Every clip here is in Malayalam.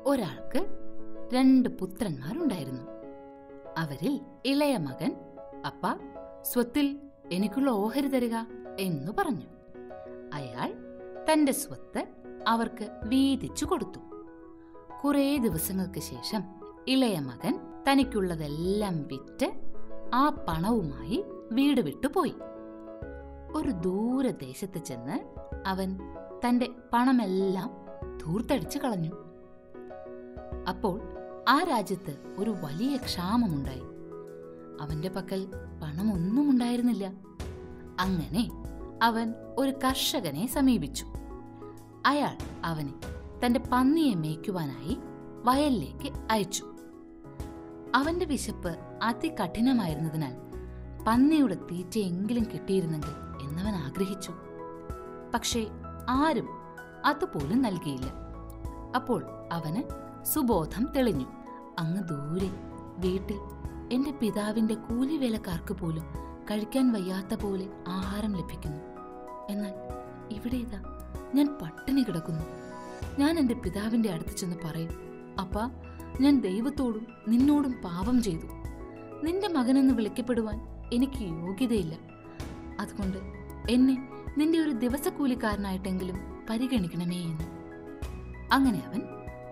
ഒരാൾക്ക് 2 പുത്രന്മാരുണ്ടായിരുന്നു. അവരിൽ ഇളയ മകൻ, "അപ്പ, സ്വത്തിൽ എനിക്കുള്ള ഓഹരി തരിക" എന്നു പറഞ്ഞു. അയാൾ തന്റെ സ്വത്ത് അവർക്ക് വീതിച്ചു കൊടുത്തു. കുറേ ദിവസങ്ങൾക്ക് ശേഷം ഇളയ മകൻ തനിക്കുള്ളതെല്ലാം വിറ്റ് ആ പണവുമായി വീട് വിട്ടുപോയി. ഒരു ദൂരദേശത്ത് ചെന്ന് അവൻ തന്റെ പണമെല്ലാം ധൂർത്തടിച്ചു കളഞ്ഞു. അപ്പോൾ ആ രാജ്യത്ത് ഒരു വലിയ ക്ഷാമമുണ്ടായി. അവന്റെ പക്കൽ പണമൊന്നും ഉണ്ടായിരുന്നില്ല. അങ്ങനെ അവൻ ഒരു കർഷകനെ സമീപിച്ചു. അയാൾ അവനെ തന്റെ പന്നിയെ മേയ്ക്കുവാനായി വയലിലേക്ക് അയച്ചു. അവന്റെ വിശപ്പ് അതികഠിനമായിരുന്നതിനാൽ പന്നിയുടെ തീറ്റയെങ്കിലും കിട്ടിയിരുന്നെങ്കിൽ എന്നവൻ ആഗ്രഹിച്ചു. പക്ഷേ ആരും അതുപോലും നൽകിയില്ല. അപ്പോൾ അവന് സുബോധം തെളിഞ്ഞു. അങ്ങ് ദൂരെ വീട്ടിൽ എന്റെ പിതാവിന്റെ കൂലിവേലക്കാർക്ക് പോലും കഴിക്കാൻ വയ്യാത്ത പോലെ ആഹാരം ലഭിക്കുന്നു. എന്നാൽ ഇവിടെ ഇതാ ഞാൻ പട്ടിണി കിടക്കുന്നു. ഞാൻ എന്റെ പിതാവിന്റെ അടുത്ത് ചെന്ന് പറയും, "അപ്പാ, ഞാൻ ദൈവത്തോടും നിന്നോടും പാപം ചെയ്തു. നിന്റെ മകനെന്ന് വിളിക്കപ്പെടുവാൻ എനിക്ക് യോഗ്യതയില്ല. അതുകൊണ്ട് എന്നെ നിന്റെ ഒരു ദിവസക്കൂലിക്കാരനായിട്ടെങ്കിലും പരിഗണിക്കണമേ" എന്ന്. അങ്ങനെ അവൻ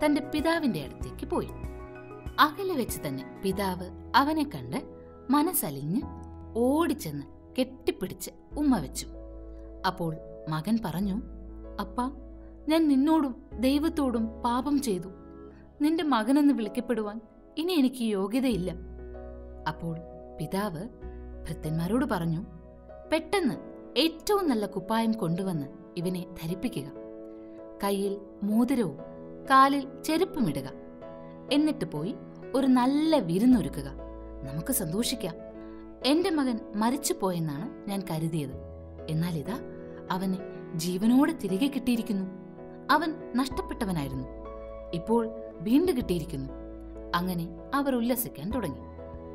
തന്റെ പിതാവിന്റെ അടുത്തേക്ക് പോയി. അകലെ വെച്ച് തന്നെ പിതാവ് അവനെ കണ്ട് മനസ്സലിഞ്ഞ് ഓടിച്ചെന്ന് കെട്ടിപ്പിടിച്ച് ഉമ്മ വെച്ചു. അപ്പോൾ മകൻ പറഞ്ഞു, "അപ്പാ, ഞാൻ നിന്നോടും ദൈവത്തോടും പാപം ചെയ്തു. നിന്റെ മകനെന്ന് വിളിക്കപ്പെടുവാൻ ഇനി എനിക്ക് യോഗ്യതയില്ല." അപ്പോൾ പിതാവ് ഭൃത്യന്മാരോട് പറഞ്ഞു, "പെട്ടെന്ന് ഏറ്റവും നല്ല കുപ്പായം കൊണ്ടുവന്ന് ഇവനെ ധരിപ്പിക്കുക. കയ്യിൽ മോതിരവും കാലിൽ ചെരുപ്പുമിടുക. എന്നിട്ട് പോയി ഒരു നല്ല വിരുന്നൊരുക്കുക. നമുക്ക് സന്തോഷിക്കാം. എന്റെ മകൻ മരിച്ചുപോയെന്നാണ് ഞാൻ കരുതിയത്. എന്നാൽ ഇതാ അവനെ ജീവനോടെ തിരികെ കിട്ടിയിരിക്കുന്നു. അവൻ നഷ്ടപ്പെട്ടവനായിരുന്നു, ഇപ്പോൾ വീണ്ടും കിട്ടിയിരിക്കുന്നു." അങ്ങനെ അവർ ഉല്ലസിക്കാൻ തുടങ്ങി.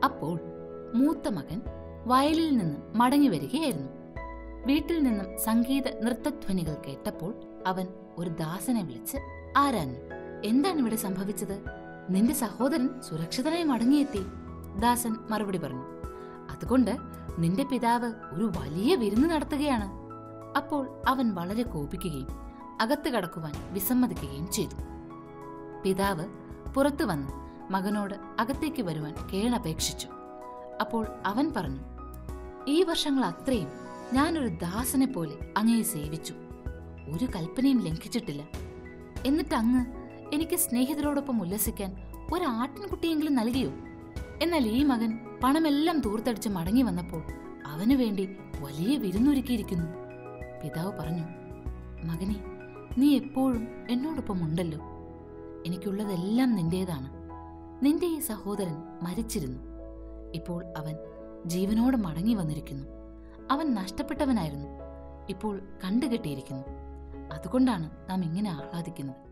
അപ്പോൾ മൂത്ത മകൻ വയലിൽ നിന്ന് മടങ്ങി വരികയായിരുന്നു. വീട്ടിൽ നിന്നും സംഗീത നൃത്തധ്വനികൾ കേട്ടപ്പോൾ അവൻ ഒരു ദാസനെ വിളിച്ച് ആരാഞ്ഞു, "എന്താണ് ഇവിടെ സംഭവിച്ചത്? നിന്റെ സഹോദരൻ സുരക്ഷിതനായി മടങ്ങിയെത്തി." ദാസൻ മറുപടി പറഞ്ഞു, "അതുകൊണ്ട് നിന്റെ പിതാവ് ഒരു വലിയ വിരുന്ന് നടത്തുകയാണ്." അപ്പോൾ അവൻ വളരെ കോപിക്കുകയും അകത്ത് കടക്കുവാൻ വിസമ്മതിക്കുകയും ചെയ്തു. പിതാവ് പുറത്തു വന്ന് മകനോട് അകത്തേക്ക് വരുവാൻ കേണപേക്ഷിച്ചു. അപ്പോൾ അവൻ പറഞ്ഞു, "ഈ വർഷങ്ങൾ അത്രയും ഞാനൊരു ദാസനെ പോലെ അങ്ങയെ സേവിച്ചു. ഒരു കൽപ്പനയും ലംഘിച്ചിട്ടില്ല. എന്നിട്ട് അങ്ങ് എനിക്ക് സ്നേഹിതരോടൊപ്പം ഉല്ലസിക്കാൻ ഒരാട്ടിൻകുട്ടിയെങ്കിലും നൽകിയോ? എന്നാൽ ഈ മകൻ പണമെല്ലാം തൂർത്തടിച്ച് മടങ്ങി വന്നപ്പോൾ അവനു വേണ്ടി വലിയ വിരുന്നൊരുക്കിയിരിക്കുന്നു." പിതാവ് പറഞ്ഞു, "മകനെ, നീ എപ്പോഴും എന്നോടൊപ്പം ഉണ്ടല്ലോ. എനിക്കുള്ളതെല്ലാം നിന്റേതാണ്. നിന്റെ ഈ സഹോദരൻ മരിച്ചിരുന്നു, ഇപ്പോൾ അവൻ ജീവനോടെ മടങ്ങി വന്നിരിക്കുന്നു. അവൻ നഷ്ടപ്പെട്ടവനായിരുന്നു, ഇപ്പോൾ കണ്ടുകെട്ടിയിരിക്കുന്നു. അതുകൊണ്ടാണ് നാം ഇങ്ങനെ ആഹ്ലാദിക്കുന്നത്."